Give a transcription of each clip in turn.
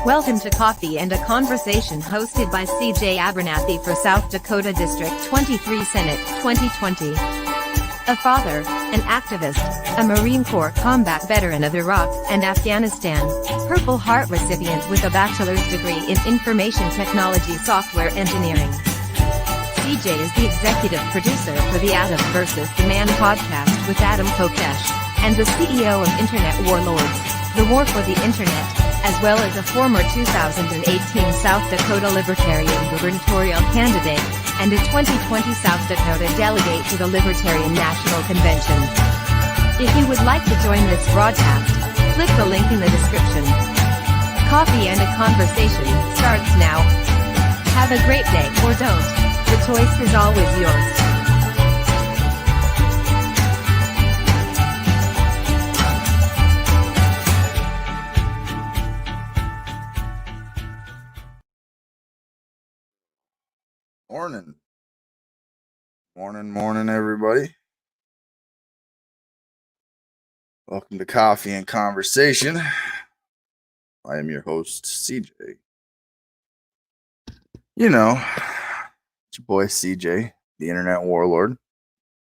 Welcome to Coffee and a Conversation hosted by CJ Abernathy for South Dakota District 23 Senate 2020. A father, an activist, a Marine Corps combat veteran of Iraq and Afghanistan, Purple Heart recipient with a bachelor's degree in information technology software engineering. CJ is the executive producer for the Adam vs. the Man podcast with Adam Kokesh, and the CEO of Internet Warlords, the War for the Internet, as well as a former 2018 South Dakota Libertarian gubernatorial candidate, and a 2020 South Dakota delegate to the Libertarian National Convention. If you would like to join this broadcast, click the link in the description. Coffee and a Conversation starts now. Have a great day or don't. The choice is always yours. Morning, everybody. Welcome to Coffee and Conversation. I am your host, CJ. You know, it's your boy CJ, the Internet Warlord,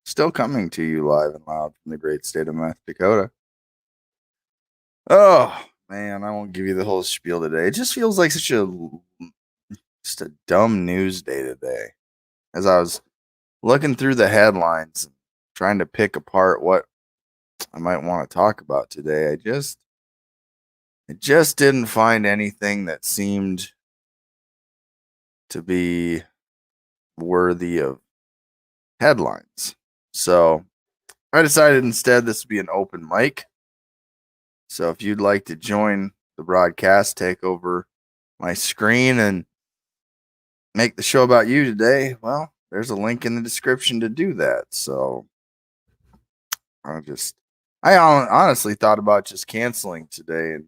still coming to you live and loud from the great state of North Dakota. Oh, man, I won't give you the whole spiel today. It just feels like just a dumb news day today. As I was looking through the headlines, trying to pick apart what I might want to talk about today, I just didn't find anything that seemed to be worthy of headlines. So I decided instead this would be an open mic. So if you'd like to join the broadcast, take over my screen and make the show about you today, well, there's a link in the description to do that. So I honestly thought about just canceling today and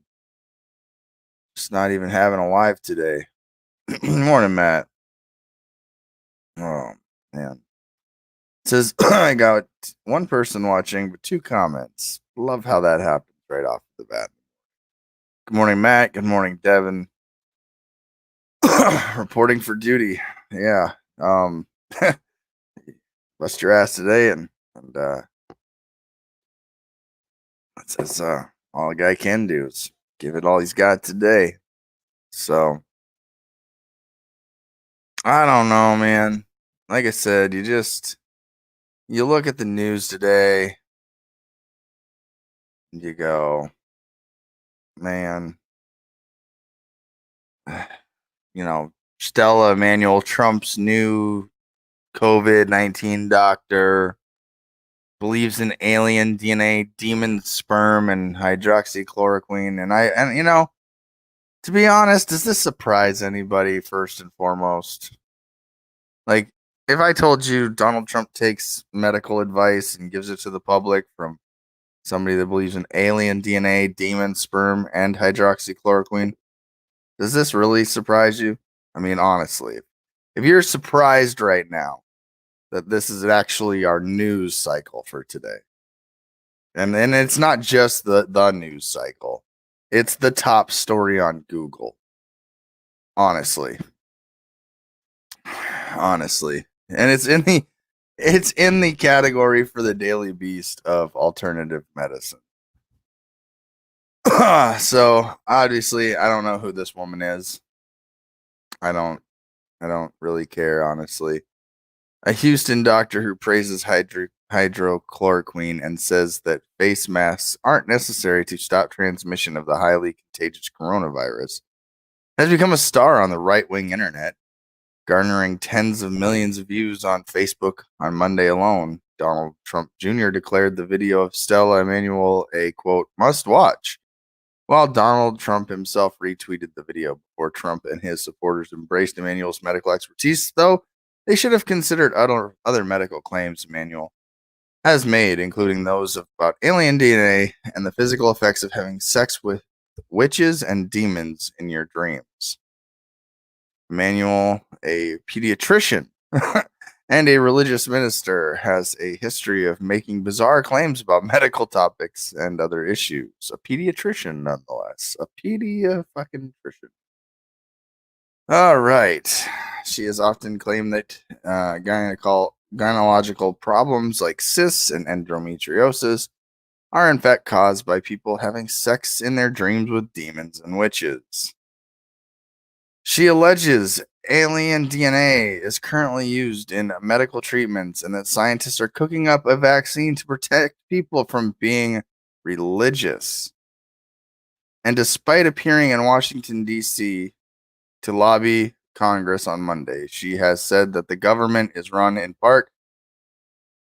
just not even having a live today. Morning, Matt. Oh, man. It says, I got one person watching, but 2 comments. Love how that happens right off the bat. Good morning, Matt. Good morning, Devin. Reporting for duty. Yeah. Bust your ass today, and that's all a guy can do is give it all he's got today. So I don't know, man. Like I said, you look at the news today and you go, man, you know, Stella Emanuel, Trump's new COVID-19 doctor, believes in alien DNA, demon sperm, and hydroxychloroquine. And you know, to be honest, does this surprise anybody first and foremost? Like, if I told you Donald Trump takes medical advice and gives it to the public from somebody that believes in alien DNA, demon sperm, and hydroxychloroquine, does this really surprise you? I mean, honestly, if you're surprised right now that this is actually our news cycle for today, and it's not just the news cycle, it's the top story on Google. Honestly, and it's in the category for the Daily Beast of alternative medicine. So obviously, I don't know who this woman is. I don't really care, honestly. A Houston doctor who praises hydrochloroquine and says that face masks aren't necessary to stop transmission of the highly contagious coronavirus has become a star on the right-wing internet, garnering tens of millions of views on Facebook on Monday alone. Donald Trump Jr. declared the video of Stella Emanuel a, quote, must-watch, while Donald Trump himself retweeted the video. Before Trump and his supporters embraced Emanuel's medical expertise, though, they should have considered other medical claims Emanuel has made, including those about alien DNA and the physical effects of having sex with witches and demons in your dreams. Emanuel, a pediatrician and a religious minister, has a history of making bizarre claims about medical topics and other issues. A pediatrician, nonetheless. That's a fucking nutrition. All right. She has often claimed that gynecological problems like cysts and endometriosis are in fact caused by people having sex in their dreams with demons and witches. She alleges alien DNA is currently used in medical treatments and that scientists are cooking up a vaccine to protect people from being religious. And despite appearing in Washington, D.C. to lobby Congress on Monday, she has said that the government is run in part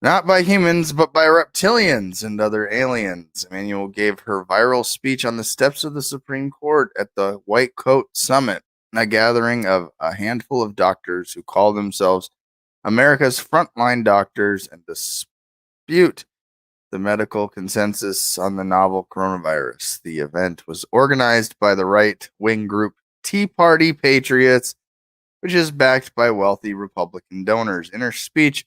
not by humans, but by reptilians and other aliens. Emanuel gave her viral speech on the steps of the Supreme Court at the White Coat Summit, a gathering of a handful of doctors who call themselves America's frontline doctors and dispute the medical consensus on the novel coronavirus. The event was organized by the right-wing group Tea Party Patriots, which is backed by wealthy Republican donors. In her speech,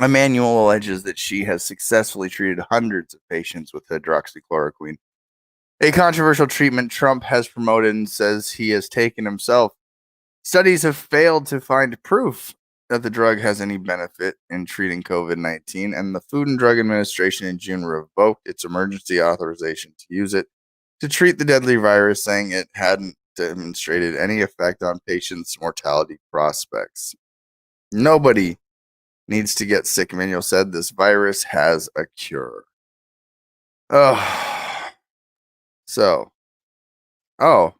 Emanuel alleges that she has successfully treated hundreds of patients with hydroxychloroquine, a controversial treatment Trump has promoted and says he has taken himself. Studies have failed to find proof that the drug has any benefit in treating COVID-19, and the Food and Drug Administration in June revoked its emergency authorization to use it to treat the deadly virus, saying it hadn't demonstrated any effect on patients' mortality prospects. Nobody needs to get sick, Emanuel said. This virus has a cure. Oh,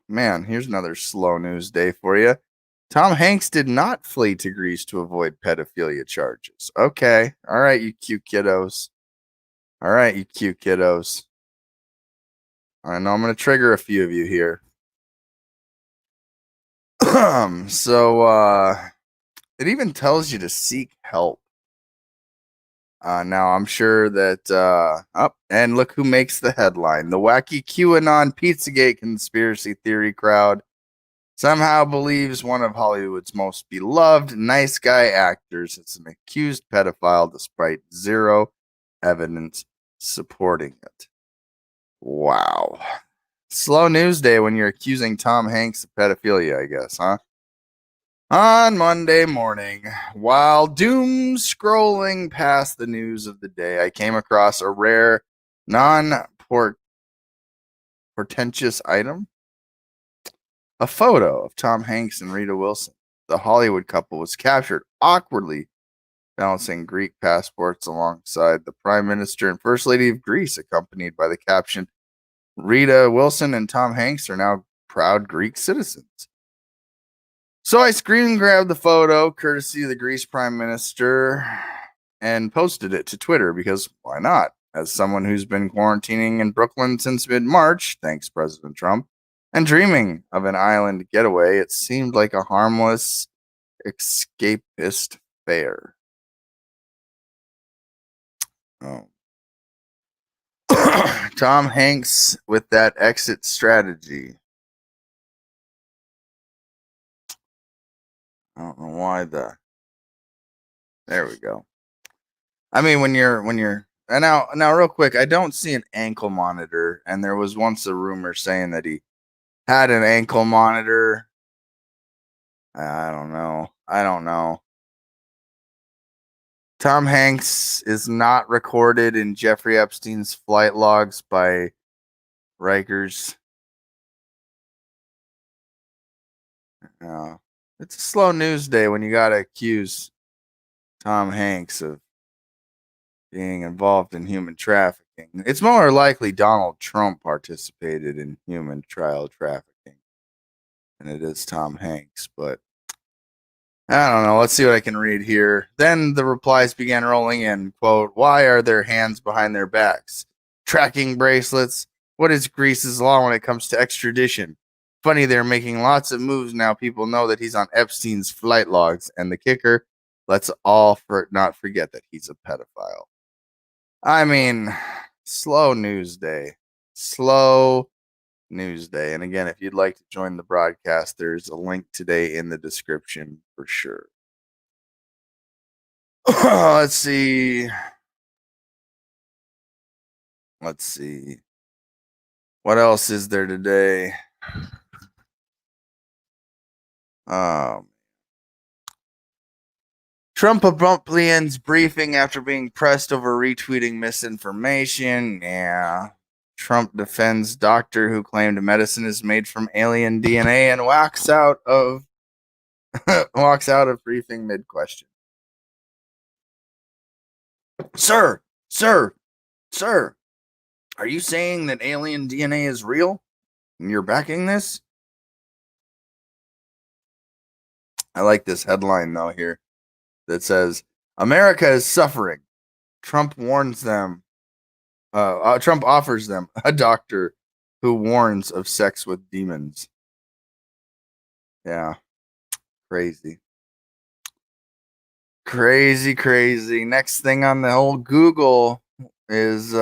man, here's another slow news day for you. Tom Hanks did not flee to Greece to avoid pedophilia charges. Okay, all right, you cute kiddos. I know I'm going to trigger a few of you here. It even tells you to seek help. Now, I'm sure that, and look who makes the headline. The wacky QAnon Pizzagate conspiracy theory crowd somehow believes one of Hollywood's most beloved nice guy actors is an accused pedophile despite zero evidence supporting it. Wow. Slow news day when you're accusing Tom Hanks of pedophilia, I guess, huh? On Monday morning, while doom scrolling past the news of the day, I came across a rare, non-portentous item. A photo of Tom Hanks and Rita Wilson. The Hollywood couple was captured awkwardly balancing Greek passports alongside the Prime Minister and First Lady of Greece, accompanied by the caption, Rita Wilson and Tom Hanks are now proud Greek citizens. So I screen grabbed the photo, courtesy of the Greece Prime Minister, and posted it to Twitter because why not? As someone who's been quarantining in Brooklyn since mid-March, thanks President Trump, and dreaming of an island getaway, it seemed like a harmless escapist fare. Oh. Tom Hanks with that exit strategy. I don't know why there we go. I mean, when you're and now real quick, I don't see an ankle monitor, and there was once a rumor saying that he had an ankle monitor. I don't know. Tom Hanks is not recorded in Jeffrey Epstein's flight logs by Rikers. It's a slow news day when you got to accuse Tom Hanks of being involved in human trafficking. It's more likely Donald Trump participated in human trial trafficking than it is Tom Hanks, but I don't know. Let's see what I can read here. Then the replies began rolling in. Quote, why are their hands behind their backs? Tracking bracelets? What is Greece's law when it comes to extradition? Funny, they're making lots of moves now. People know that he's on Epstein's flight logs. And the kicker, let's all not forget that he's a pedophile. I mean, slow news day. And again, if you'd like to join the broadcast, there's a link today in the description for sure. Let's see. What else is there today? Trump abruptly ends briefing after being pressed over retweeting misinformation. Yeah. Trump defends doctor who claimed medicine is made from alien DNA and walks out of briefing mid question. Sir, are you saying that alien DNA is real? And you're backing this? I like this headline though here that says America is suffering. Trump warns them. Trump offers them a doctor who warns of sex with demons. Yeah, crazy. Next thing on the whole Google is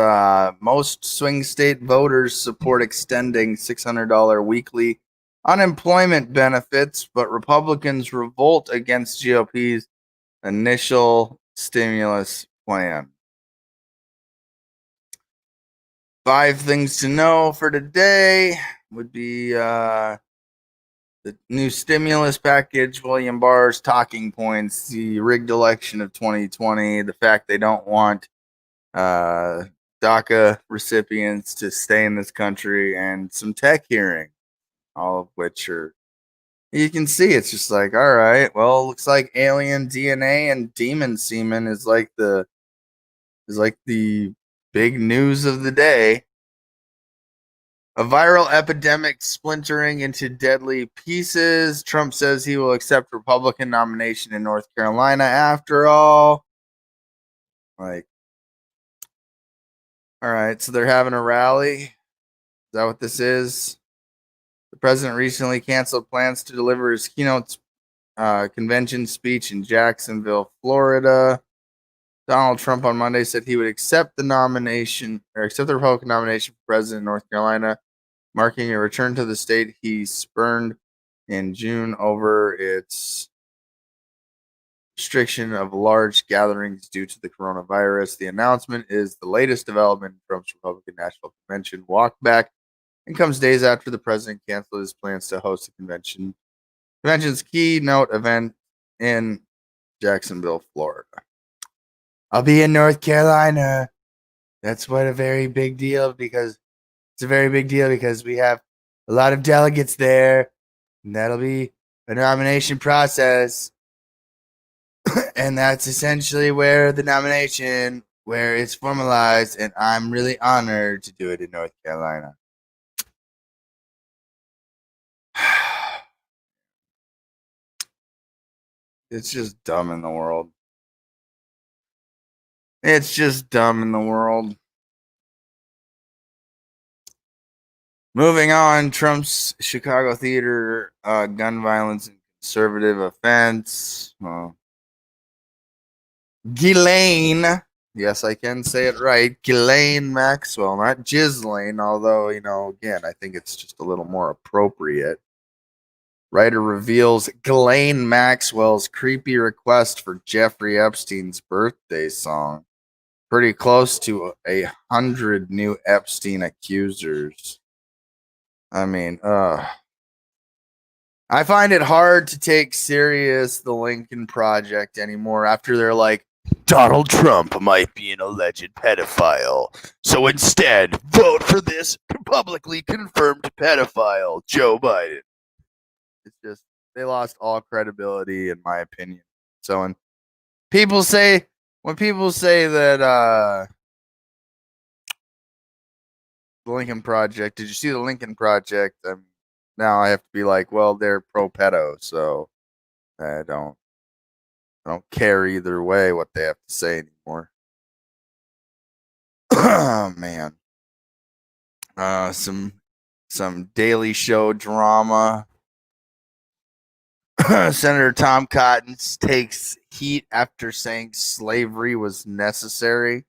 most swing state voters support extending $600 weekly unemployment benefits, but Republicans revolt against GOP's initial stimulus plan. 5 things to know for today would be the new stimulus package, William Barr's talking points, the rigged election of 2020, the fact they don't want DACA recipients to stay in this country, and some tech hearing, all of which are, you can see it's just like, all right, well, looks like alien DNA and demon semen is like the big news of the day. A viral epidemic splintering into deadly pieces. Trump says he will accept Republican nomination in North Carolina after all. Like, all right, so they're having a rally. Is that what this is? The president recently canceled plans to deliver his keynote convention speech in Jacksonville, Florida. Donald Trump on Monday said he would accept the Republican nomination for president in North Carolina, marking a return to the state he spurned in June over its restriction of large gatherings due to the coronavirus. The announcement is the latest development in Trump's Republican National Convention walkback and comes days after the president canceled his plans to host the convention's keynote event in Jacksonville, Florida. I'll be in North Carolina. That's a very big deal because we have a lot of delegates there, and that'll be a nomination process. And that's essentially where it's formalized, and I'm really honored to do it in North Carolina. It's just dumb in the world. Moving on, Trump's Chicago theater gun violence and conservative offense. Ghislaine, yes, I can say it right. Ghislaine Maxwell, not Ghislaine, although, again, I think it's just a little more appropriate. Writer reveals Ghislaine Maxwell's creepy request for Jeffrey Epstein's birthday song. Pretty close to 100 new Epstein accusers. I mean, I find it hard to take serious the Lincoln Project anymore after they're like, Donald Trump might be an alleged pedophile. So instead, vote for this publicly confirmed pedophile, Joe Biden. It's just, they lost all credibility, in my opinion. So when people say that the Lincoln Project, did you see the Lincoln Project? Now I have to be like, well, they're pro pedo, so I don't care either way what they have to say anymore. Oh man. Some Daily Show drama. Senator Tom Cotton takes heat after saying slavery was necessary.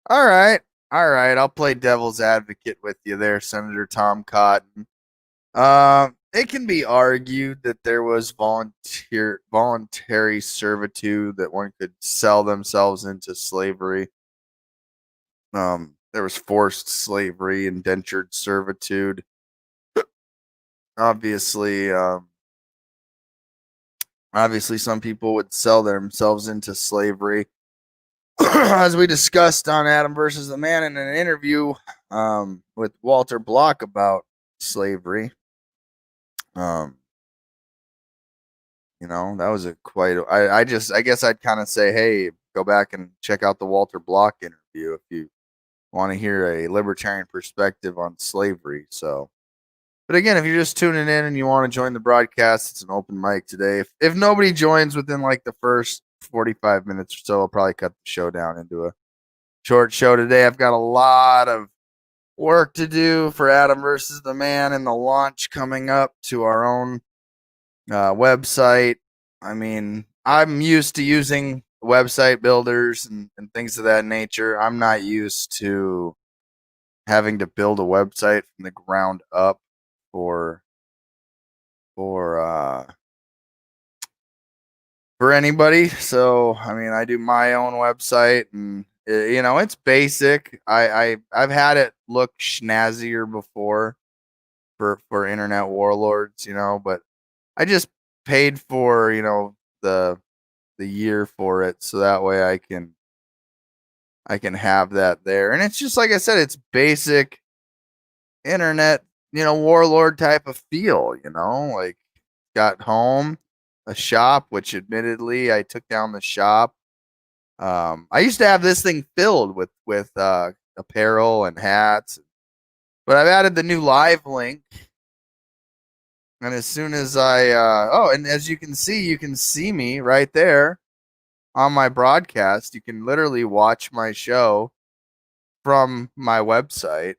All right. I'll play devil's advocate with you there, Senator Tom Cotton. It can be argued that there was voluntary servitude, that one could sell themselves into slavery. there was forced slavery, indentured servitude. Obviously, obviously, some people would sell themselves into slavery. As we discussed on Adam versus the Man in an interview with Walter Block about slavery. That was I guess I'd kind of say, hey, go back and check out the Walter Block interview if you want to hear a libertarian perspective on slavery. So, but again, if you're just tuning in and you want to join the broadcast, it's an open mic today. If nobody joins within like the first 45 minutes or so, I'll probably cut the show down into a short show today. I've got a lot of work to do for Adam versus the Man and the launch coming up to our own website. I mean, I'm used to using website builders and things of that nature. I'm not used to having to build a website from the ground up for anybody. So, I mean, I do my own website, and it's basic. I've had it look snazzier before for internet warlords, but I just paid for, the year for it, so that way I can have that there. And it's just like I said, it's basic internet, warlord type of feel, like got home, a shop, which admittedly I took down the shop. I used to have this thing filled with apparel and hats, but I've added the new live link. And as soon as and as you can see me right there on my broadcast. You can literally watch my show from my website,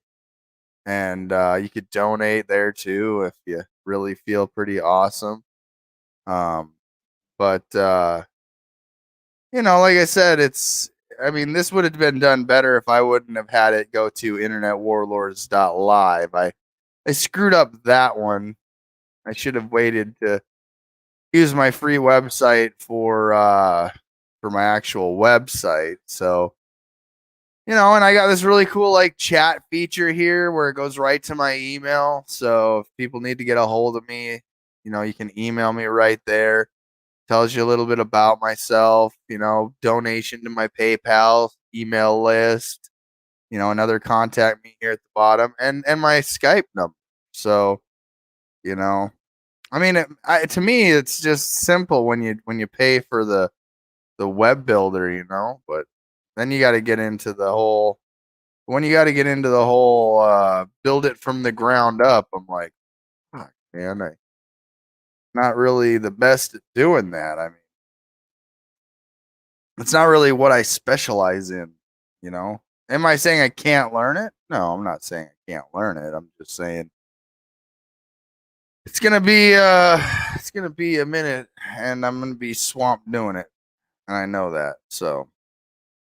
and you could donate there too if you really feel pretty awesome. But like I said, this would have been done better if I wouldn't have had it go to internetwarlords.live. I screwed up that one. I should have waited to use my free website for my actual website. So, and I got this really cool like chat feature here where it goes right to my email. So if people need to get a hold of me, you can email me right there. Tells you a little bit about myself, donation to my PayPal email list, another contact me here at the bottom, and my Skype number. So, to me, it's just simple when you pay for the web builder, but then you got to get into the whole. When you got to get into the whole build it from the ground up, I'm like, fuck, man, I'm not really the best at doing that. I mean, it's not really what I specialize in, Am I saying I can't learn it? No, I'm not saying I can't learn it. I'm just saying it's gonna be a minute, and I'm gonna be swamped doing it, and I know that. So,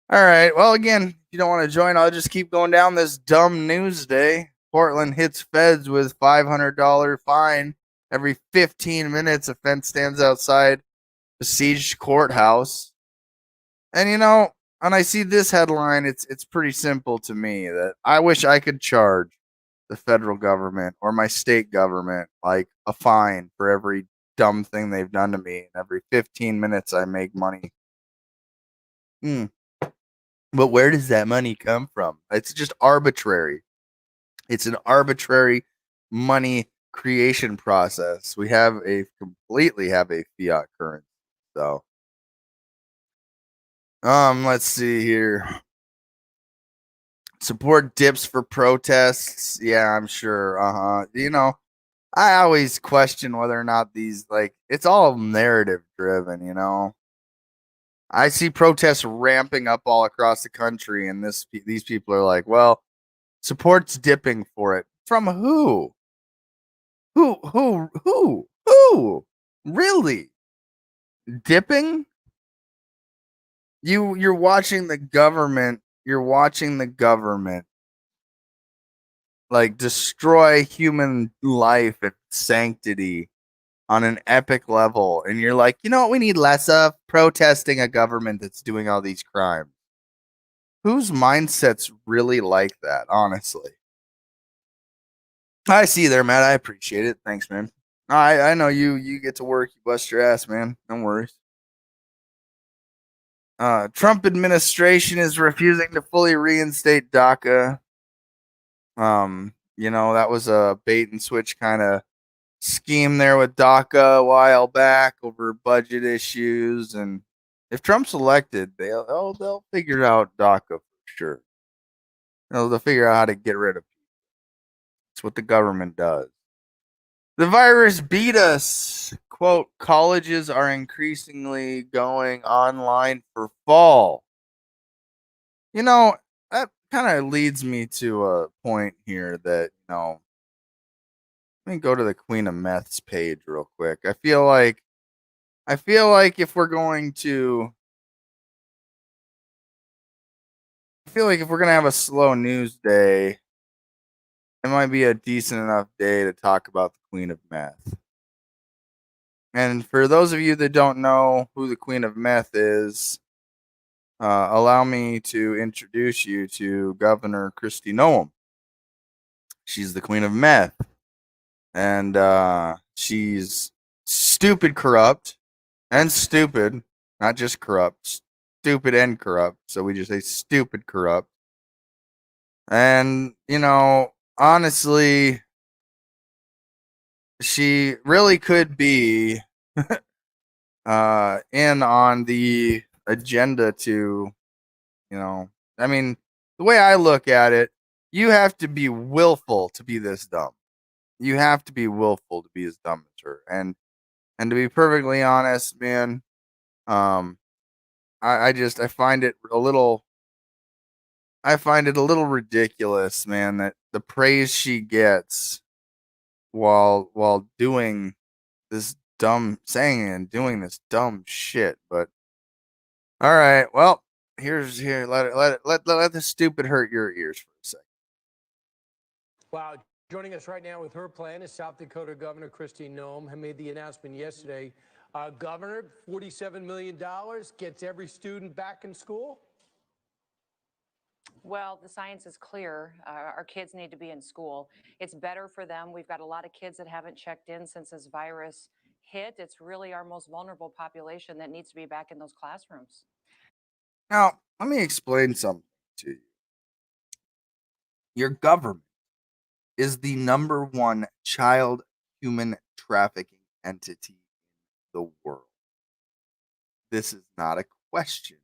all right. Well, again, if you don't want to join, I'll just keep going down this dumb news day. Portland hits feds with $500 fine every 15 minutes. A fence stands outside besieged courthouse. And when I see this headline, it's pretty simple to me that I wish I could charge the federal government or my state government like a fine for every dumb thing they've done to me. And every 15 minutes I make money. But where does that money come from? It's just arbitrary. It's an arbitrary money creation process. We completely have a fiat currency. So let's see here. Support dips for protests. Yeah, I'm sure. I always question whether or not these, it's all narrative driven, I see protests ramping up all across the country, and these people are like, well, support's dipping for it. From who? Who? Really? Dipping? You're watching the government. You're watching the government like destroy human life and sanctity on an epic level, and you're like, you know what we need less of? Protesting a government that's doing all these crimes. whose mindset's really like that, honestly. I see you there, Matt. I appreciate it. Thanks, man. I know you get to work, you bust your ass, man. No worries. Trump administration is refusing to fully reinstate DACA. That was a bait and switch kind of scheme there with DACA a while back over budget issues, and if Trump's elected, they'll figure out DACA for sure. They'll figure out how to get rid of people. It's what the government does. The virus beat us. Quote, colleges are increasingly going online for fall. That kind of leads me to a point here that, let me go to the Queen of Meth's page real quick. I feel like if we're going to have a slow news day, it might be a decent enough day to talk about the Queen of Meth. And for those of you that don't know who the Queen of Meth is, allow me to introduce you to Governor Kristi Noem. She's the Queen of Meth. And she's stupid corrupt, and stupid, not just corrupt, stupid and corrupt. So we just say stupid corrupt. And, honestly, she really could be in on the agenda to, the way I look at it, you have to be willful to be this dumb. You have to be willful to be as dumb as her. And to be perfectly honest, man, I find it a little ridiculous, man, that the praise she gets while doing this dumb saying and doing this dumb shit. But all right, well, let the stupid hurt your ears for a second. Wow. Joining us right now with her plan is South Dakota Governor Kristi Noem, who made the announcement yesterday. Governor, $47 million gets every student back in school? Well, the science is clear. Our kids need to be in school. It's better for them. We've got a lot of kids that haven't checked in since this virus hit. It's really our most vulnerable population that needs to be back in those classrooms. Now, let me explain something to you. Your government is the number one child human trafficking entity in the world. This is not a question.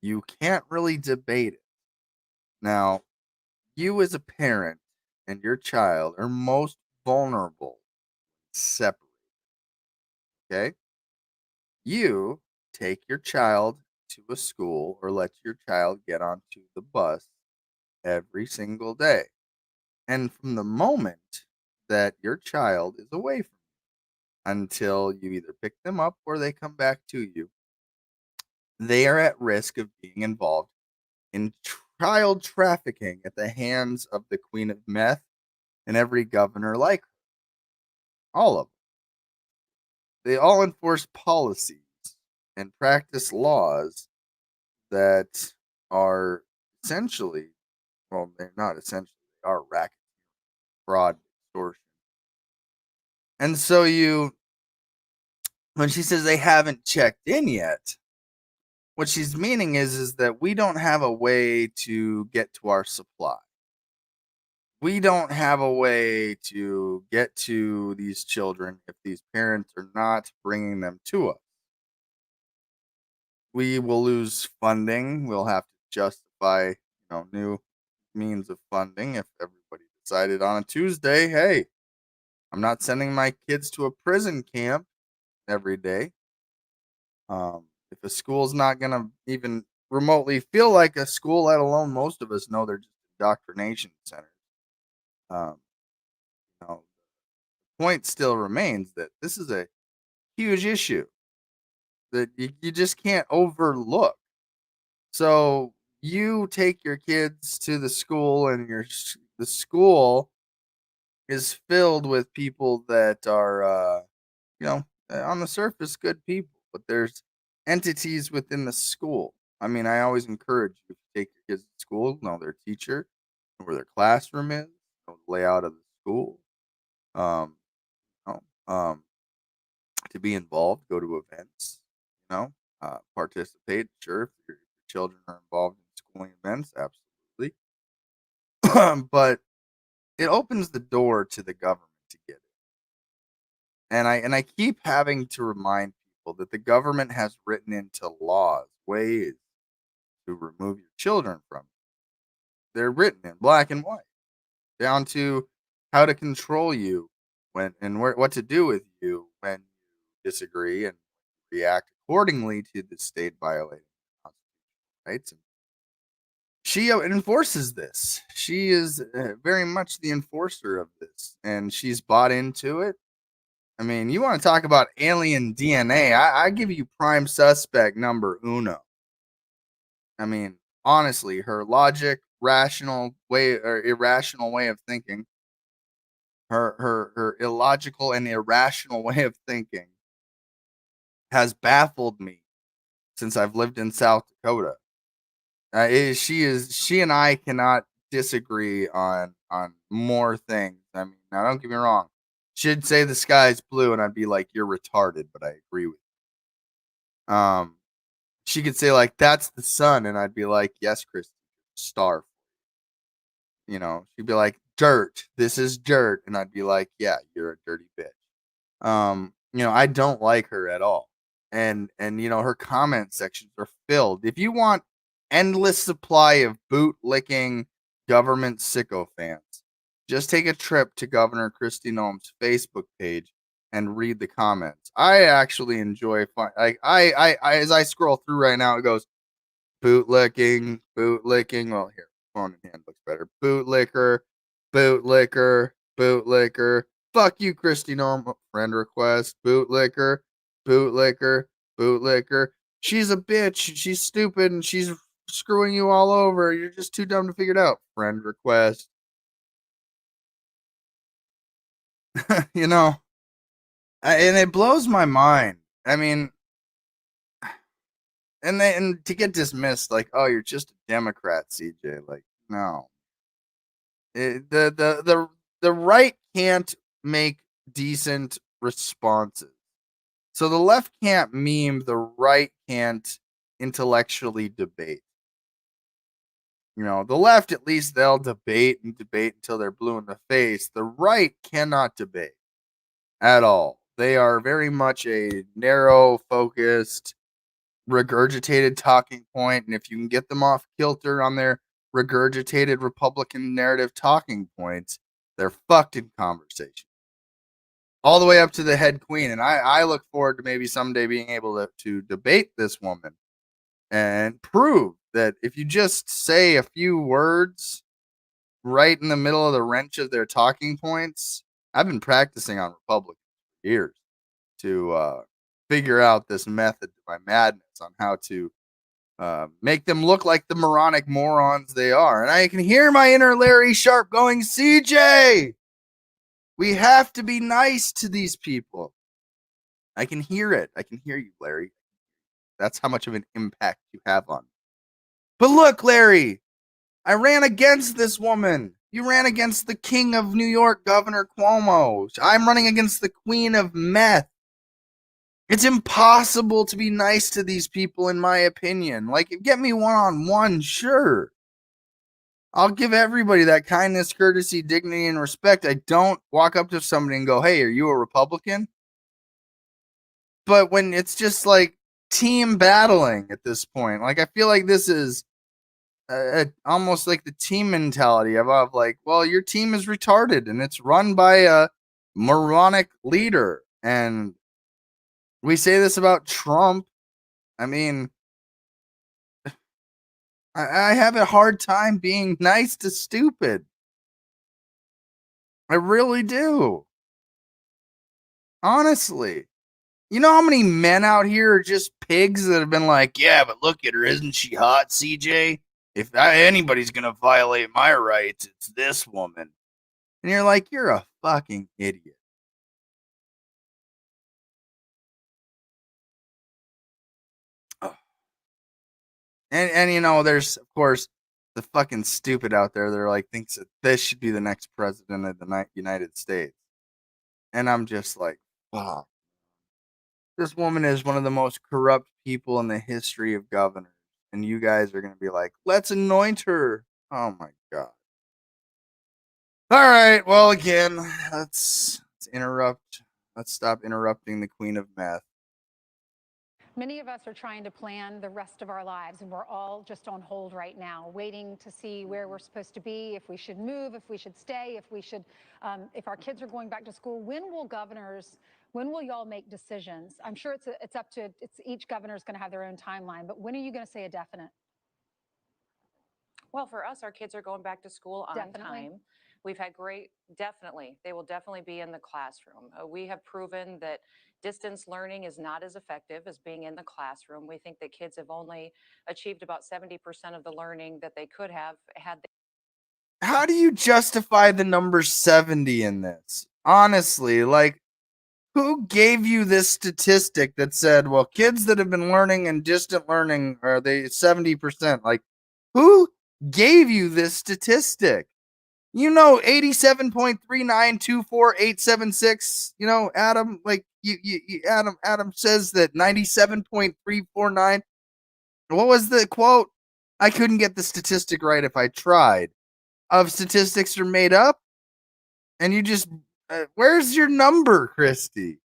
You can't really debate it. Now, you as a parent and your child are most vulnerable separated. Okay? You take your child to a school or let your child get onto the bus every single day. And from the moment that your child is away from you until you either pick them up or they come back to you, they are at risk of being involved in child trafficking at the hands of the Queen of Meth and every governor like her. All of them. They all enforce policies and practice laws that are essentially, well, they're not essentially, they are racketeering, fraud, extortion. And so when she says they haven't checked in yet, what she's meaning is that we don't have a way to get to our supply. We don't have a way to get to these children if these parents are not bringing them to us. We will lose funding. We'll have to justify, new means of funding if everybody decided on a Tuesday, hey, I'm not sending my kids to a prison camp every day. If a school's not going to even remotely feel like a school, let alone most of us know they're just indoctrination centers. The point still remains that this is a huge issue that you just can't overlook. So you take your kids to the school, and the school is filled with people that are, on the surface, good people, but there's entities within the school I mean, I always encourage you to take your kids to school, know their teacher, know where their classroom is, know the layout of the school. Um, you know, to be involved, go to events, participate. Sure, if your children are involved in schooling events, absolutely. But it opens the door to the government to get it. And I keep having to remind people that the government has written into laws ways to remove your children from it. They're written in black and white, down to how to control you what to do with you when you disagree and react accordingly to the state violating constitutional rights. And she enforces this. She is very much the enforcer of this, and she's bought into it. I mean, you want to talk about alien DNA? I give you prime suspect number uno. I mean, honestly, her logic, rational way or irrational way of thinking, her illogical and irrational way of thinking has baffled me since I've lived in South Dakota. She and I cannot disagree on more things. I mean, now don't get me wrong. She'd say the sky's blue, and I'd be like, "You're retarded," but I agree with you. She could say like, "That's the sun," and I'd be like, "Yes, Chris, star." She'd be like, "Dirt. This is dirt," and I'd be like, "Yeah, you're a dirty bitch." I don't like her at all, and her comment sections are filled. If you want endless supply of boot licking government sycophants, just take a trip to Governor Kristi Noem's Facebook page and read the comments. I actually enjoy I as I scroll through right now, it goes boot licking. Well, here, phone in hand looks better. Bootlicker. Fuck you, Kristi Noem. Friend request. Bootlicker. She's a bitch. She's stupid and she's screwing you all over. You're just too dumb to figure it out. Friend request. And it blows my mind. I mean, and to get dismissed like, oh, you're just a Democrat, CJ. Like, no. The right can't make decent responses. So the left can't meme, the right can't intellectually debate. The left, at least they'll debate until they're blue in the face. The right cannot debate at all. They are very much a narrow, focused, regurgitated talking point, and if you can get them off kilter on their regurgitated Republican narrative talking points, they're fucked in conversation. All the way up to the head queen. And I look forward to maybe someday being able to debate this woman and prove that if you just say a few words right in the middle of the wrench of their talking points, I've been practicing on Republicans for years to figure out this method to my madness on how to make them look like the moronic morons they are. And I can hear my inner Larry Sharpe going, CJ, we have to be nice to these people. I can hear it. I can hear you, Larry. That's how much of an impact you have on me. But look, Larry, I ran against this woman. You ran against the king of New York, Governor Cuomo. I'm running against the queen of meth. It's impossible to be nice to these people, in my opinion. Like, get me one-on-one, sure. I'll give everybody that kindness, courtesy, dignity, and respect. I don't walk up to somebody and go, hey, are you a Republican? But when it's just like team battling at this point, like, I feel like this is almost like the team mentality of like, well, your team is retarded and it's run by a moronic leader. And we say this about Trump. I mean, I have a hard time being nice to stupid. I really do. Honestly. You know how many men out here are just pigs that have been like, yeah, but look at her. Isn't she hot, CJ? If anybody's going to violate my rights, it's this woman. And you're like, you're a fucking idiot. And there's of course the fucking stupid out there that are like thinks that this should be the next president of the United States. And I'm just like, wow. This woman is one of the most corrupt people in the history of governors. And you guys are gonna be like, let's anoint her. Oh my god. All right, well again, let's interrupt. Let's stop interrupting the Queen of Meth. Many of us are trying to plan the rest of our lives, and we're all just on hold right now, waiting to see where we're supposed to be, if we should move, if we should stay, if our kids are going back to school. When will y'all make decisions? I'm sure it's each governor is going to have their own timeline, but when are you going to say a definite? Well, for us, our kids are going back to school on Definitely. time. We've had definitely, they will definitely be in the classroom. We have proven that distance learning is not as effective as being in the classroom. We think that kids have only achieved about 70% of the learning that they could have had. How do you justify the number 70 in this? Honestly, like, who gave you this statistic that said, well, kids that have been learning and distant learning are they 70%? Like, who gave you this statistic? 87.3924876. Adam, like Adam says that 97.349. What was the quote? I couldn't get the statistic right if I tried. Of statistics are made up, and you just where's your number, Christy?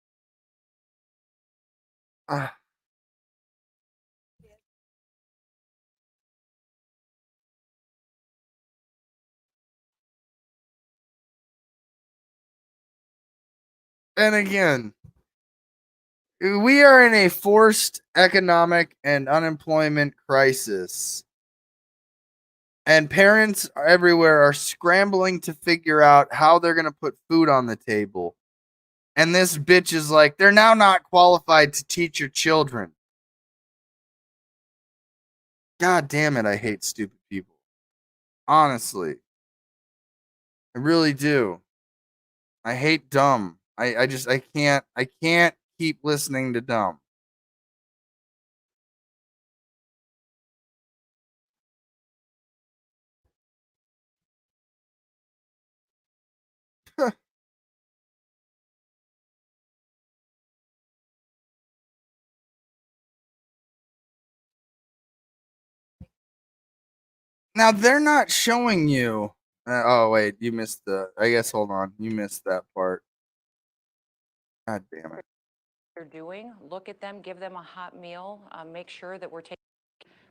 And again, we are in a forced economic and unemployment crisis. And parents everywhere are scrambling to figure out how they're going to put food on the table. And this bitch is like, they're now not qualified to teach your children. God damn it, I hate stupid people. Honestly. I really do. I hate dumb. I can't keep listening to dumb. Now they're not showing you. Oh wait, you missed I guess hold on, you missed that part. God damn it. They're doing, look at them, give them a hot meal, make sure that we're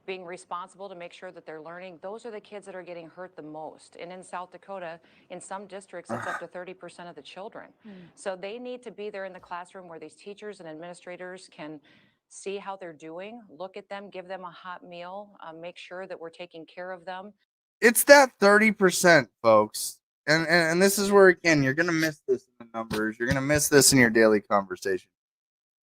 being responsible to make sure that they're learning. Those are the kids that are getting hurt the most. And in South Dakota, in some districts, it's up to 30% of the children. So they need to be there in the classroom where these teachers and administrators can see how they're doing, look at them, give them a hot meal, make sure that we're taking care of them. It's that 30%, folks. And this is where, again, you're going to miss this in the numbers. You're going to miss this in your daily conversation.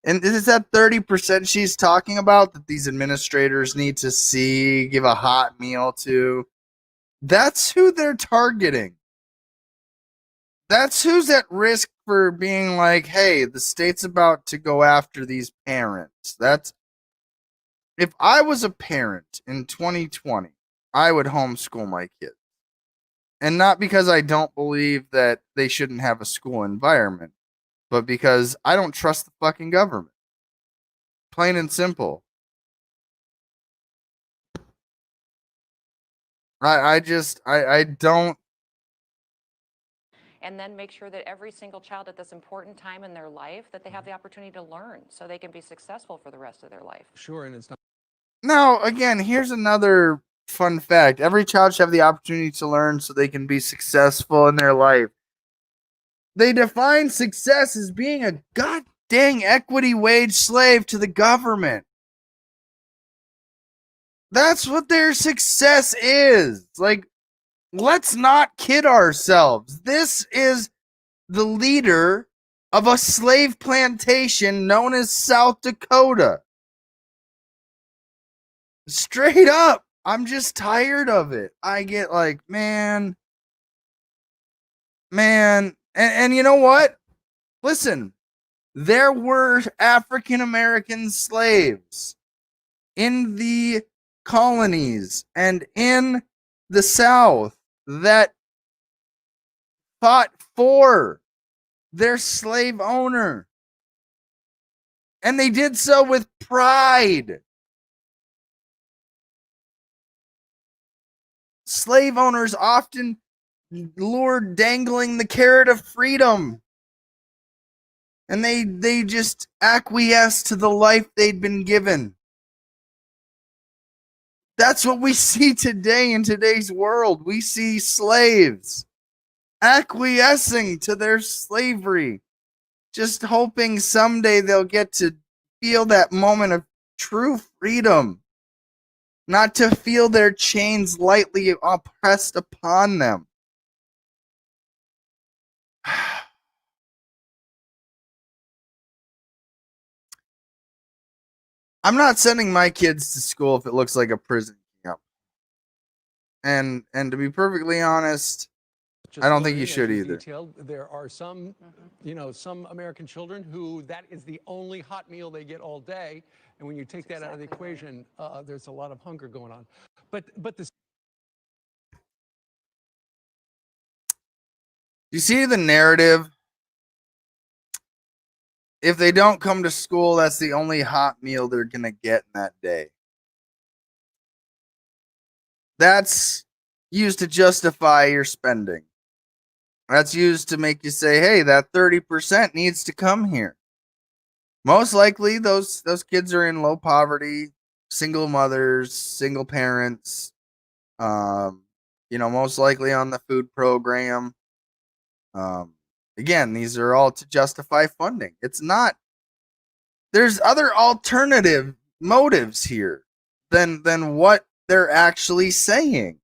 And is that 30% she's talking about that these administrators need to see, give a hot meal to? That's who they're targeting. That's who's at risk for being like, hey, the state's about to go after these parents. If I was a parent in 2020, I would homeschool my kids. And not because I don't believe that they shouldn't have a school environment, but because I don't trust the fucking government. Plain and simple. I don't. And then make sure that every single child at this important time in their life, that they have the opportunity to learn so they can be successful for the rest of their life. Sure, and it's not. Now, again, here's another fun fact. Every child should have the opportunity to learn so they can be successful in their life. They define success as being a god dang equity wage slave to the government. That's what their success is. Like, let's not kid ourselves. This is the leader of a slave plantation known as South Dakota. Straight up. I'm just tired of it. I get like, man. And you know what? Listen, there were African American slaves in the colonies and in the South that fought for their slave owner. And they did so with pride. Slave owners often lured dangling the carrot of freedom. And they just acquiesced to the life they'd been given. That's what we see today in today's world. We see slaves acquiescing to their slavery, just hoping someday they'll get to feel that moment of true freedom, not to feel their chains lightly pressed upon them. I'm not sending my kids to school if it looks like a prison camp. And to be perfectly honest, I don't think you should either. Detailed, there are some, some American children who that is the only hot meal they get all day. And when you take that out of the equation, there's a lot of hunger going on. But the You see the narrative? If they don't come to school, that's the only hot meal they're going to get in that day. That's used to justify your spending. That's used to make you say, hey, that 30% needs to come here. Most likely, those kids are in low poverty, single mothers, single parents, most likely on the food program. Again, these are all to justify funding. It's not. There's other alternative motives here than what they're actually saying.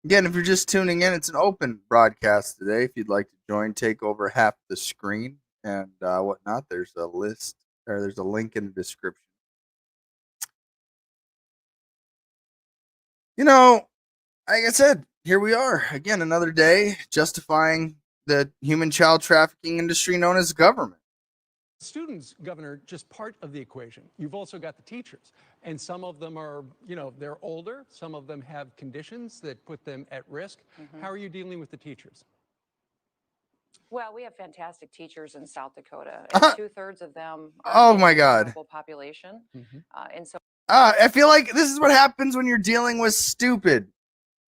Again, if you're just tuning in, it's an open broadcast today. If you'd like to join, take over half the screen and whatnot. There's a list, or there's a link in the description. Like I said, here we are again, another day justifying the human child trafficking industry known as government. students, Governor, just part of the equation. You've also got the teachers, and some of them are, they're older. Some of them have conditions that put them at risk. How are you dealing with the teachers? Well, we have fantastic teachers in South Dakota, and 2/3 of them Oh are my the God. vulnerable population. And so I feel like this is what happens when you're dealing with stupid.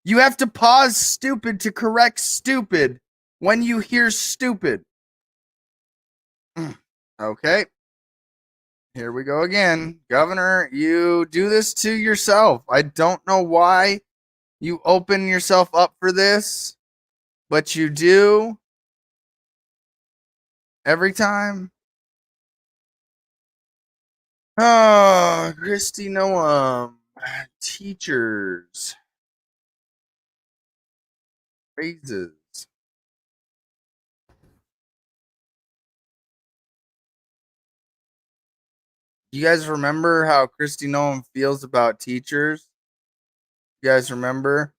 You have to pause stupid to correct stupid when you hear stupid. Okay. Here we go again. Governor, you do this to yourself. I don't know why you open yourself up for this, but you do every time. Oh, Kristi Noem. Teachers. Raises. You guys remember how Kristi Noem feels about teachers? You guys remember?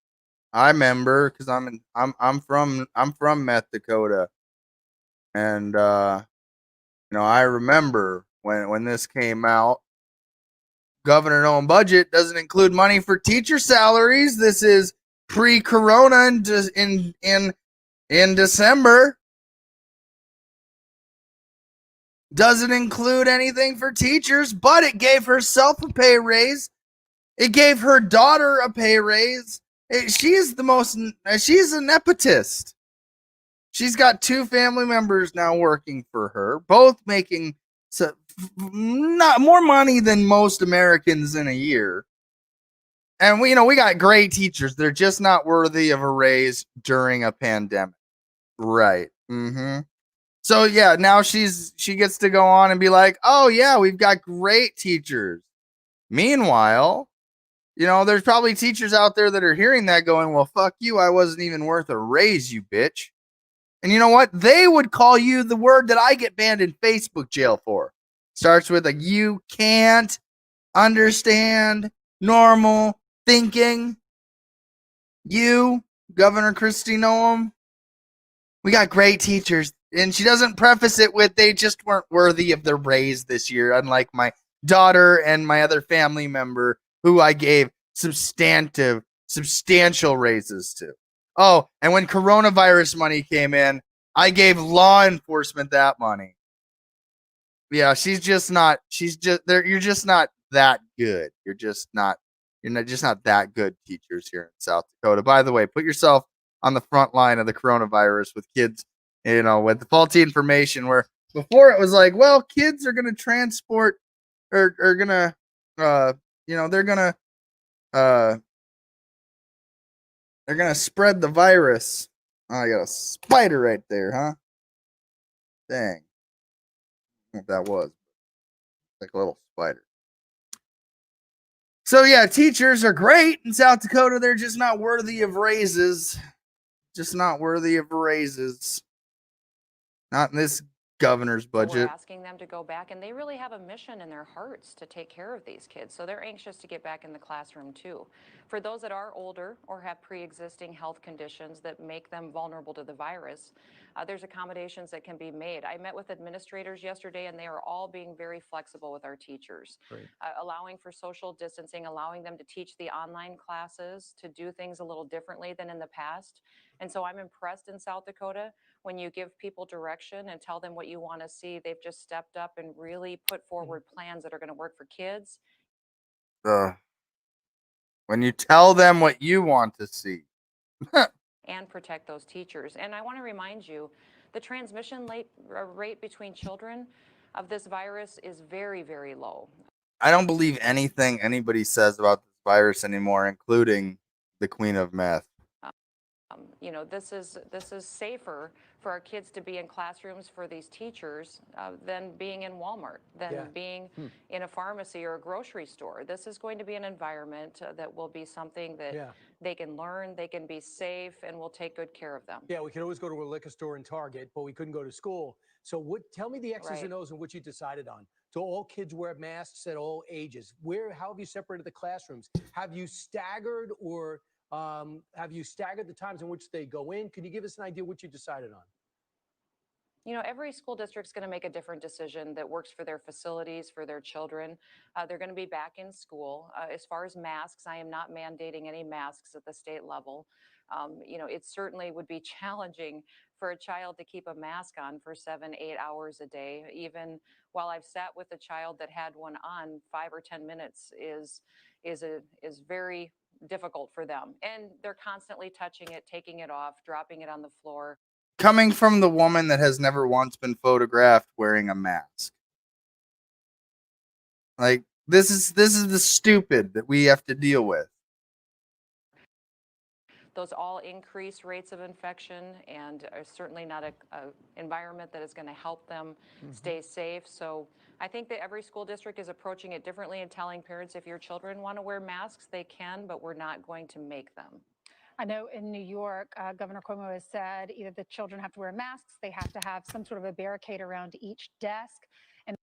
I remember because I'm from Meth Dakota, and I remember when this came out. Governor Noem budget doesn't include money for teacher salaries. This is pre-corona in December. Doesn't include anything for teachers, but it gave herself a pay raise. It gave her daughter a pay raise. She's a nepotist. She's got 2 family members now working for her, both making not more money than most Americans in a year. And we got great teachers. They're just not worthy of a raise during a pandemic. Right. So yeah, now she gets to go on and be like, "Oh yeah, we've got great teachers." Meanwhile, there's probably teachers out there that are hearing that going, "Well, fuck you. I wasn't even worth a raise, you bitch." And you know what? They would call you the word that I get banned in Facebook jail for. Starts with a "you can't understand normal thinking." You, Governor Kristi Noem, we got great teachers. And she doesn't preface it with "they just weren't worthy of the raise this year," unlike my daughter and my other family member who I gave substantial raises to. Oh, and when coronavirus money came in, I gave law enforcement that money. Yeah, she's just not there. You're just not that good. You're just not that good teachers here in South Dakota. By the way, put yourself on the front line of the coronavirus with kids, with the faulty information where before it was like, well, kids are going to transport or are going to, they're going to spread the virus. Oh, I got a spider right there, huh? Dang. I don't know what that was. Like a little spider. So yeah, teachers are great in South Dakota. They're just not worthy of raises. Just not worthy of raises. Not in this governor's budget. We're asking them to go back, and they really have a mission in their hearts to take care of these kids. So they're anxious to get back in the classroom too. For those that are older or have pre-existing health conditions that make them vulnerable to the virus, there's accommodations that can be made. I met with administrators yesterday, and they are all being very flexible with our teachers, allowing for social distancing, allowing them to teach the online classes, to do things a little differently than in the past. And so I'm impressed in South Dakota. When you give people direction and tell them what you want to see, they've just stepped up and really put forward plans that are going to work for kids. When you tell them what you want to see. And protect those teachers. And I want to remind you, the transmission rate between children of this virus is very, very low. I don't believe anything anybody says about this virus anymore, including the Queen of Meth. This is safer for our kids to be in classrooms for these teachers than being in Walmart, than being in a pharmacy or a grocery store. This is going to be an environment that will be something that they can learn, they can be safe, and we'll take good care of them. Yeah, we could always go to a liquor store and Target, but we couldn't go to school. So tell me the X's and O's and what you decided on. Do all kids wear masks at all ages? How have you separated the classrooms? Have you staggered or have you staggered the times in which they go in? Can you give us an idea what you decided on? Every school district's going to make a different decision that works for their facilities, for their children. They're going to be back in school. As far as masks, I am not mandating any masks at the state level. It certainly would be challenging for a child to keep a mask on for 7-8 hours a day. Even while I've sat with a child that had one on, 5 or 10 minutes is very difficult for them. And they're constantly touching it, taking it off, dropping it on the floor. Coming from the woman that has never once been photographed wearing a mask. Like, this is the stupid that we have to deal with. Those all increase rates of infection and are certainly not an environment that is going to help them stay safe. So I think that every school district is approaching it differently and telling parents if your children want to wear masks, they can, but we're not going to make them. I know in New York, Governor Cuomo has said either the children have to wear masks, they have to have some sort of a barricade around each desk. And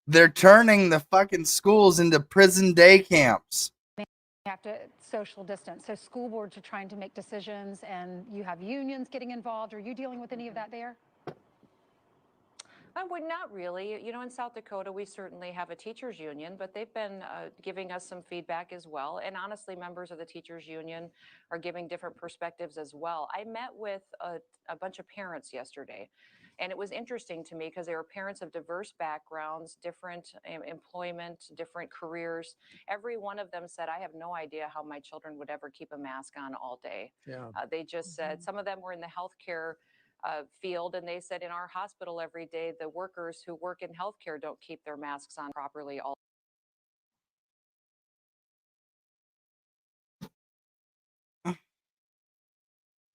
they're turning the fucking schools into prison day camps. They have to social distance. So school boards are trying to make decisions, and you have unions getting involved. Are you dealing with any of that there? I would not really. In South Dakota, we certainly have a teachers union, but they've been giving us some feedback as well. And honestly, members of the teachers union are giving different perspectives as well. I met with a bunch of parents yesterday, and it was interesting to me because they were parents of diverse backgrounds, different employment, different careers. Every one of them said, I have no idea how my children would ever keep a mask on all day. Yeah. They just said, some of them were in the healthcare field, and they said in our hospital every day, the workers who work in healthcare don't keep their masks on properly all.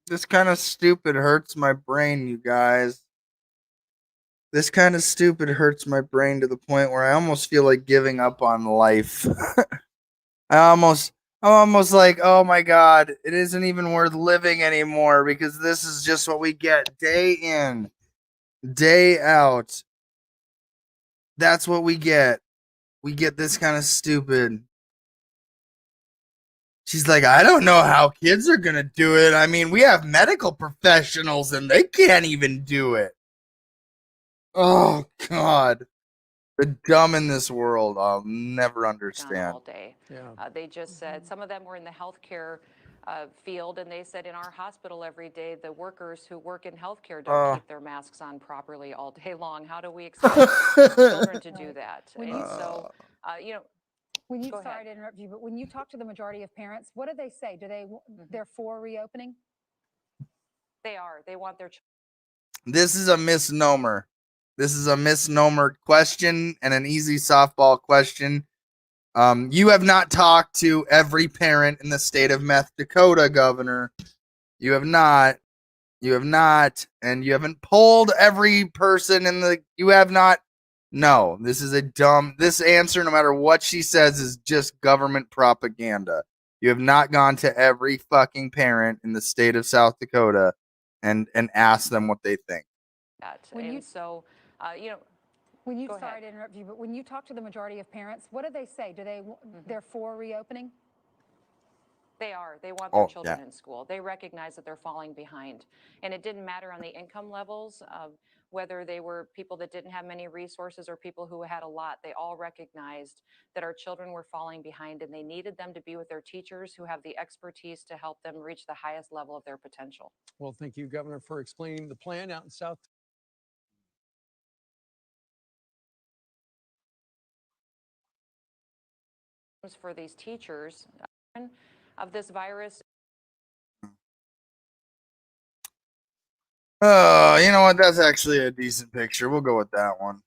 This kind of stupid hurts my brain, you guys. This kind of stupid hurts my brain to the point where I almost feel like giving up on life. I'm almost like, oh my God, it isn't even worth living anymore because this is just what we get day in, day out. That's what we get. We get this kind of stupid. She's like, I don't know how kids are going to do it. I mean, we have medical professionals and they can't even do it. Oh, God. The dumb in this world, I'll never Gone understand. all day. Yeah. They just said some of them were in the healthcare field, and they said in our hospital every day, the workers who work in healthcare don't keep their masks on properly all day long. How do we expect children to do that? When And you- so, you know, When you, Go sorry ahead. to interrupt you, but when you talk to the majority of parents, what do they say? Do they, they're for reopening? they are. They want their This is a misnomer. This is a misnomer question and an easy softball question. You have not talked to every parent in the state of North Dakota, Governor. You have not. You have not. And you haven't polled every person in the. You have not. No, this is a dumb. This answer, no matter what she says, is just government propaganda. You have not gone to every fucking parent in the state of South Dakota and asked them what they think. that. When And you- so, you know, When you, Go ahead. sorry to interrupt you, but when you talk to the majority of parents, what do they say? Do they, they're for reopening? they are. They want their Oh, children yeah. in school. They recognize that they're falling behind. And it didn't matter on the income levels, whether they were people that didn't have many resources or people who had a lot. They all recognized that our children were falling behind, and they needed them to be with their teachers who have the expertise to help them reach the highest level of their potential. Well, thank you, Governor, for explaining the plan out in South. For these teachers of this virus. Oh, you know what? That's actually a decent picture. We'll go with that one.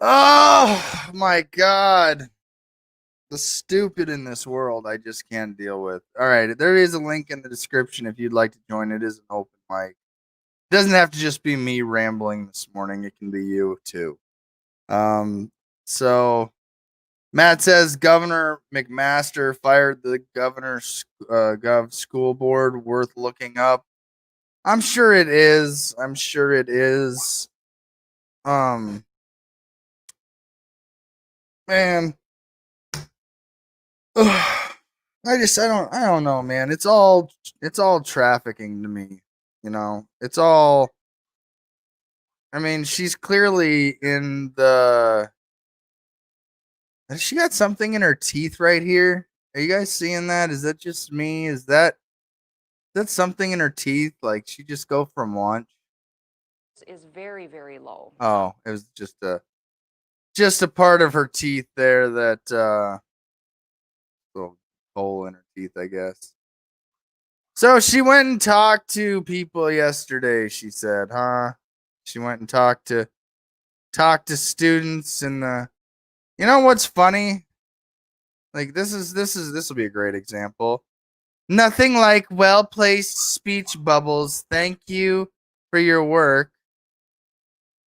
Oh my God. The stupid in this world I just can't deal with. All right, there is a link in the description if you'd like to join. It is an open mic. It doesn't have to just be me rambling this morning. It can be you too. So Matt says Governor McMaster fired the governor's gov school board. Worth looking up. I'm sure it is. I'm sure it is. Man. I don't know, man. It's all trafficking to me, you know. It's all I mean, she's clearly in the has she got something in her teeth right here? Are you guys seeing that? Is that just me? Is that something in her teeth? Like she just go from lunch? Is very, very low. Oh, it was just a part of her teeth there that little hole in her teeth, I guess. So she went and talked to people yesterday, she said, huh? She went and talked to students in the. You know what's funny? Like this will be a great example. Nothing like well-placed speech bubbles. Thank you for your work.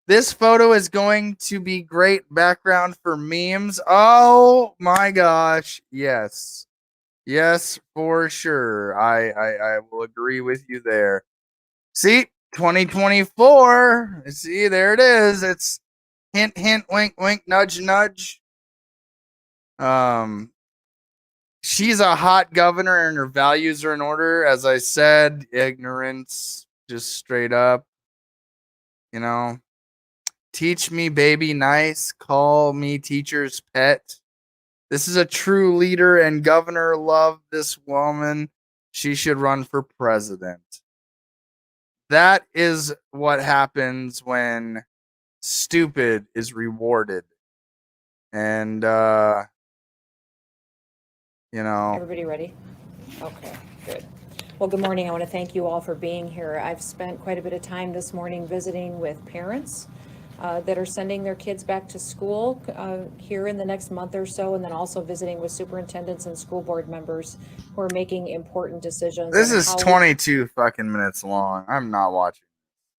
This photo is going to be great background for memes. Oh my gosh. Yes. Yes, for sure. I will agree with you there. See, 2024. See, there it is. It's hint, hint, wink, wink, nudge, nudge. She's a hot governor and her values are in order. As I said, ignorance, just straight up. You know, teach me, baby, nice. Call me teacher's pet. This is a true leader, and governor loved this woman. She should run for president. That is what happens when stupid is rewarded. And, you know. Everybody ready? Okay, good. Well, good morning. I want to thank you all for being here. I've spent quite a bit of time this morning visiting with parents that are sending their kids back to school here in the next month or so, and then also visiting with superintendents and school board members who are making important decisions. This on is how 22 fucking minutes long. I'm not watching.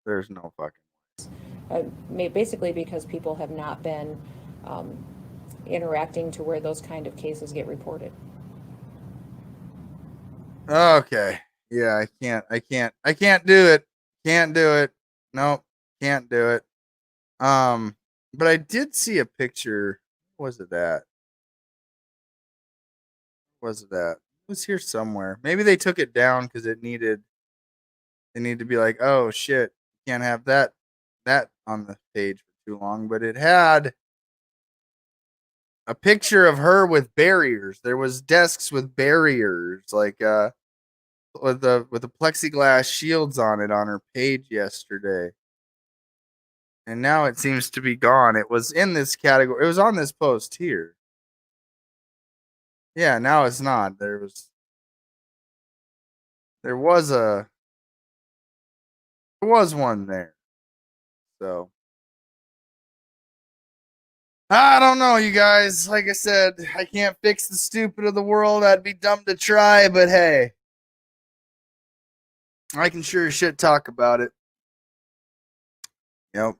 There's no fucking. basically because people have not been interacting to where those kind of cases get reported. Okay. Yeah, I can't do it. Can't do it. Nope. Can't do it. But I did see a picture. What was it at? Was it at? It was here somewhere. Maybe they took it down because they need to be like, oh shit, can't have that that on the page for too long, but it had a picture of her with barriers. There was desks with barriers, like with the plexiglass shields on it on her page yesterday. And now it seems to be gone. It was in this category. It was on this post here. Yeah, now it's not. There was one there. So I don't know, you guys. Like I said, I can't fix the stupid of the world. I'd be dumb to try, but hey, I can sure as shit talk about it. Yep.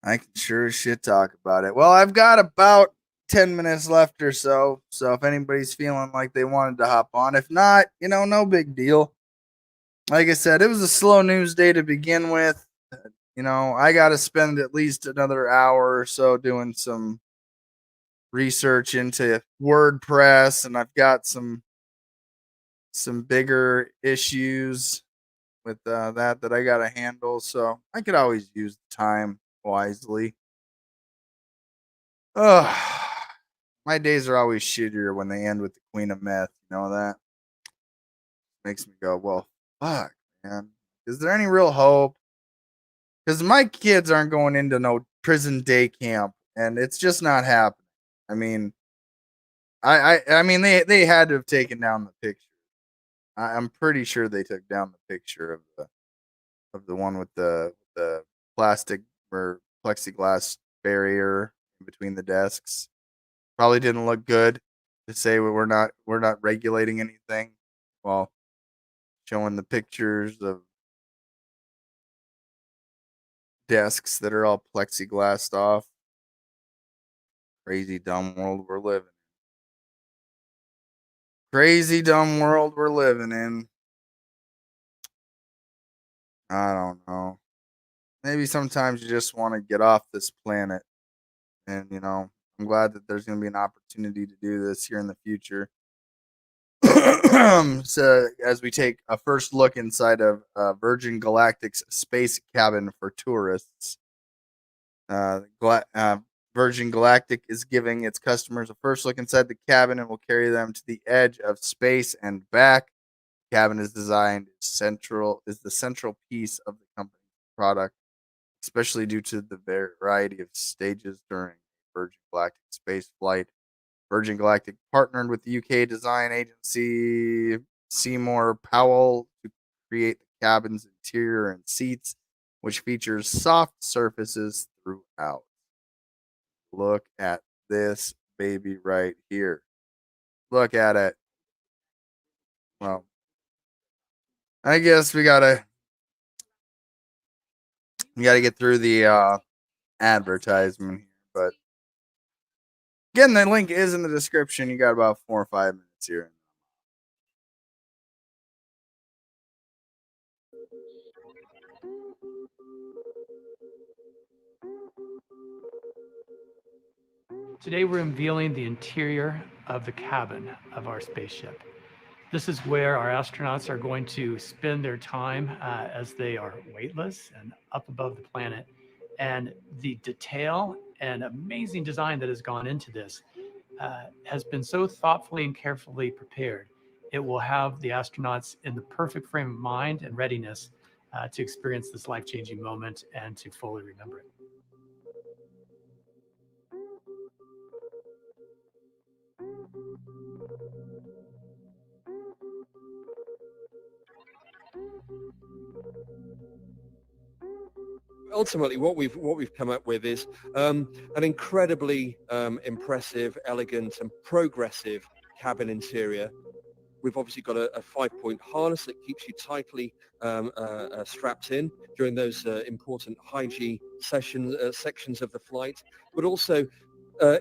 I can sure as shit talk about it. Well, I've got about 10 minutes left or so. So if anybody's feeling like they wanted to hop on, if not, no big deal. Like I said, it was a slow news day to begin with. I got to spend at least another hour or so doing some research into WordPress, and I've got some bigger issues with that I got to handle. So I could always use the time wisely. My days are always shittier when they end with the Queen of Meth. You know that? Makes me go, well, fuck, man. Is there any real hope? Because my kids aren't going into no prison day camp, and it's just not happening. I mean, I mean, they had to have taken down the picture. I'm pretty sure they took down the picture of the one with the plastic or plexiglass barrier in between the desks. Probably didn't look good to say we're not regulating anything while showing the pictures of desks that are all plexiglassed off. Crazy dumb world we're living in. Crazy dumb world we're living in. I don't know. Maybe sometimes you just want to get off this planet. And, I'm glad that there's going to be an opportunity to do this here in the future. So, as we take a first look inside of Virgin Galactic's space cabin for tourists, Virgin Galactic is giving its customers a first look inside the cabin and will carry them to the edge of space and back. The cabin is designed is the central piece of the company's product, especially due to the variety of stages during Virgin Galactic space flight. Virgin Galactic partnered with the UK design agency Seymour Powell to create the cabin's interior and seats, which features soft surfaces throughout. Look at this baby right here. Look at it. Well, I guess we gotta get through the advertisement here, but again, the link is in the description. You got about 4 or 5 minutes here. Today we're unveiling the interior of the cabin of our spaceship. This is where our astronauts are going to spend their time as they are weightless and up above the planet. And the detail and amazing design that has gone into this has been so thoughtfully and carefully prepared. It will have the astronauts in the perfect frame of mind and readiness to experience this life-changing moment and to fully remember it. Ultimately, what we've come up with is an incredibly impressive, elegant, and progressive cabin interior. We've obviously got a 5-point harness that keeps you tightly strapped in during those important high-G sections of the flight, but also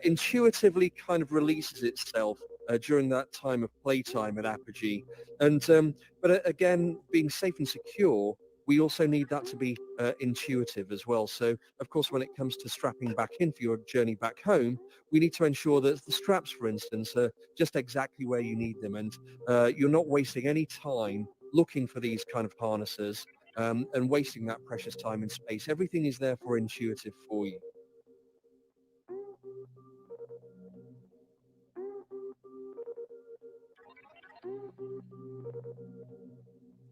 intuitively kind of releases itself during that time of playtime at apogee. And but again, being safe and secure, we also need that to be intuitive as well. So, of course, when it comes to strapping back in for your journey back home, we need to ensure that the straps, for instance, are just exactly where you need them. And you're not wasting any time looking for these kind of harnesses and wasting that precious time in space. Everything is therefore intuitive for you.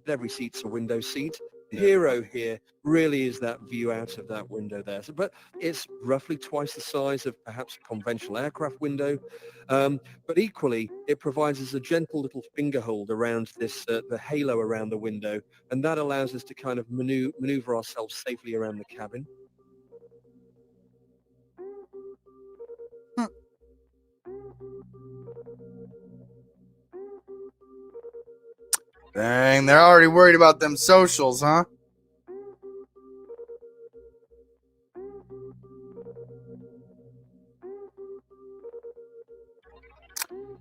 Every seat's a window seat. The hero here really is that view out of that window there. So, but it's roughly twice the size of perhaps a conventional aircraft window. But equally, it provides us a gentle little finger hold around this, the halo around the window, and that allows us to kind of maneuver ourselves safely around the cabin. Dang, they're already worried about them socials, huh?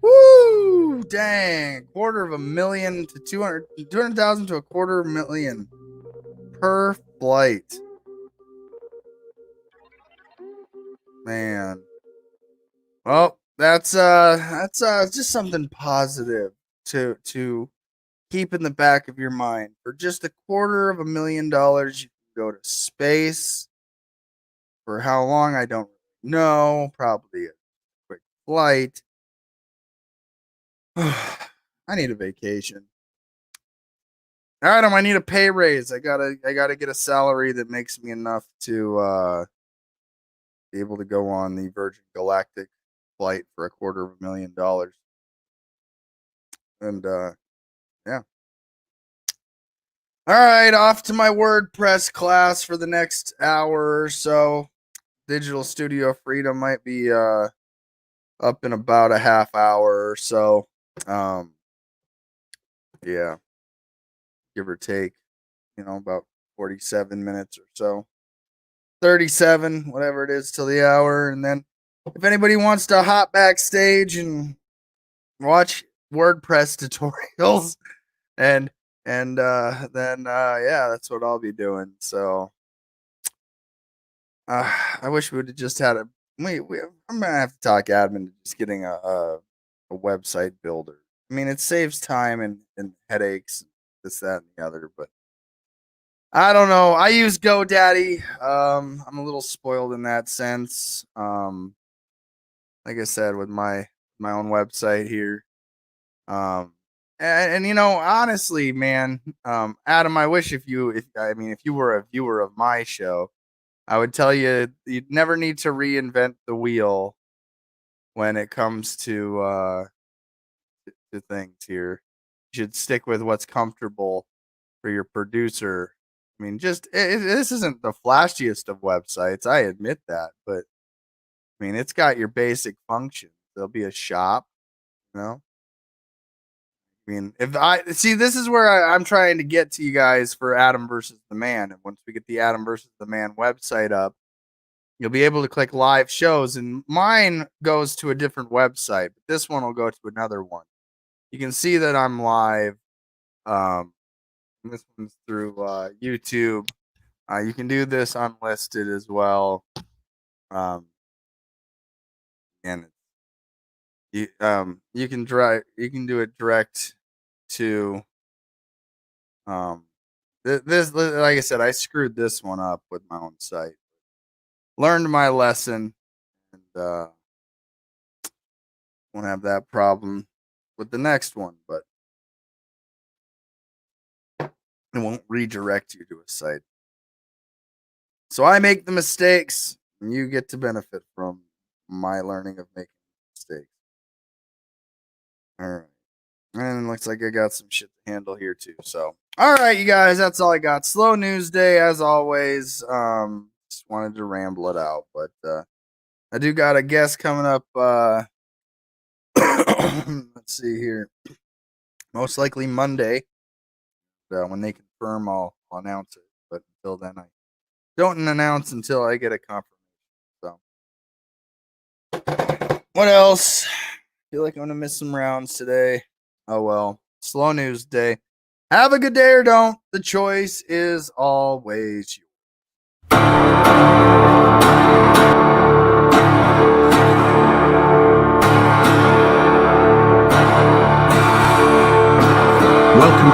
Woo! Dang, $250,000 to 200,000 to $250,000 per flight. Man. Well, that's just something positive to keep in the back of your mind. For just $250,000, you can go to space. For how long, I don't know. Probably a quick flight. I need a vacation. Adam, I need a pay raise. I gotta get a salary that makes me enough to be able to go on the Virgin Galactic flight for $250,000. And yeah. All right, off to my WordPress class for the next hour or so. Digital Studio Freedom might be up in about a half hour or so. Yeah, give or take, about 47 minutes or so. 37, whatever it is, till the hour. And then if anybody wants to hop backstage and watch WordPress tutorials and then yeah, that's what I'll be doing. So I wish we would have just had I'm gonna have to talk admin to just getting a website builder. I mean, it saves time and headaches, this, that, and the other, but I don't know. I use GoDaddy. I'm a little spoiled in that sense. Like I said, with my own website here. And honestly, man, Adam, I wish if you were a viewer of my show, I would tell you you'd never need to reinvent the wheel when it comes to things here. You should stick with what's comfortable for your producer. I mean, this isn't the flashiest of websites, I admit that, but I mean, it's got your basic functions. There'll be a shop, I mean, this is where I'm trying to get to you guys for Adam versus the Man. And once we get the Adam versus the Man website up, you'll be able to click live shows. And mine goes to a different website, but this one will go to another one. You can see that I'm live. This one's through YouTube. You can do this unlisted as well. And you can do it direct to this. Like I said, I screwed this one up with my own site. Learned my lesson, and won't have that problem with the next one, but it won't redirect you to a site. So I make the mistakes, and you get to benefit from my learning of making mistakes. All right. And it looks like I got some shit to handle here too. So, all right, you guys, that's all I got. Slow news day as always. Just wanted to ramble it out, but I do got a guest coming up. Let's see here. Most likely Monday. When they confirm, I'll announce it. But until then, I don't announce until I get a confirmation. So, what else? Feel like I'm gonna miss some rounds today. Oh well. Slow news day. Have a good day or don't. The choice is always yours. Welcome